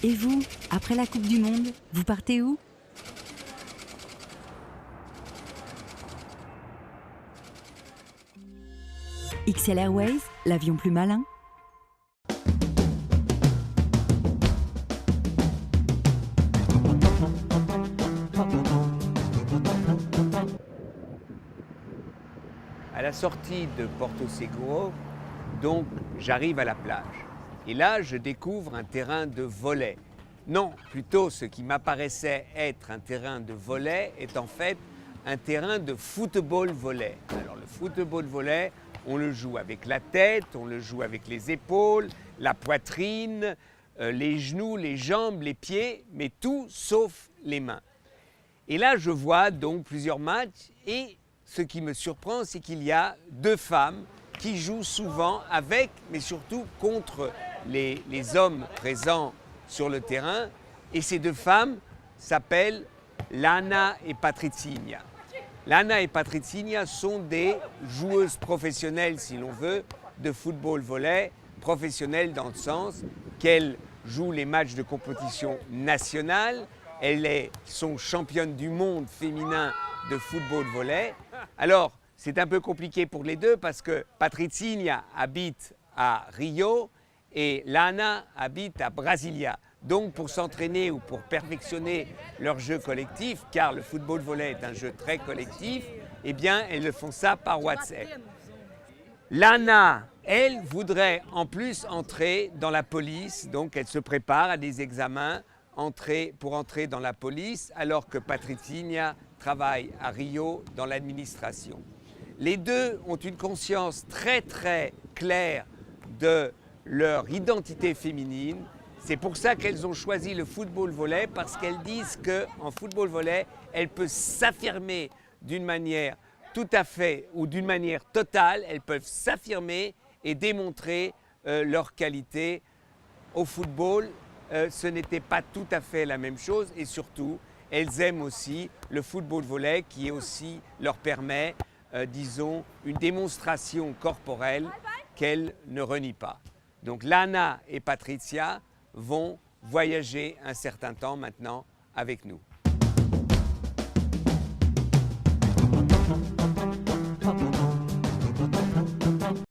Et vous, après la Coupe du Monde, vous partez où? XL Airways, l'avion plus malin. À la sortie de Porto Seguro, donc j'arrive à la plage. Et là, je découvre un terrain de volley. Non, plutôt ce qui m'apparaissait être un terrain de volley est en fait un terrain de football-volley. Alors le football-volley, on le joue avec la tête, on le joue avec les épaules, la poitrine, les genoux, les jambes, les pieds, mais tout sauf les mains. Et là, je vois donc plusieurs matchs et ce qui me surprend, c'est qu'il y a deux femmes qui jouent souvent avec, mais surtout contre les hommes présents sur le terrain. Et ces deux femmes s'appellent Lana et Patricinha. Lana et Patricinha sont des joueuses professionnelles, si l'on veut, de football-volley, professionnelles dans le sens qu'elles jouent les matchs de compétition nationale. Elles sont championnes du monde féminin de football-volley. Alors, c'est un peu compliqué pour les deux parce que Patricinha habite à Rio et Lana habite à Brasilia. Donc, pour s'entraîner ou pour perfectionner leur jeu collectif, car le football-volley est un jeu très collectif, eh bien, elles font ça par WhatsApp. Lana, elle, voudrait en plus entrer dans la police, donc elle se prépare à des examens pour entrer dans la police, alors que Patricinha travaille à Rio dans l'administration. Les deux ont une conscience très très claire de leur identité féminine. C'est pour ça qu'elles ont choisi le football-volley, parce qu'elles disent qu'en football-volley, elles peuvent s'affirmer d'une manière tout à fait ou d'une manière totale, elles peuvent s'affirmer et démontrer leur qualité. Au football, ce n'était pas tout à fait la même chose et surtout, elles aiment aussi le football-volley qui aussi leur permet, disons, une démonstration corporelle qu'elles ne renient pas. Donc Lana et Patricia vont voyager un certain temps maintenant avec nous.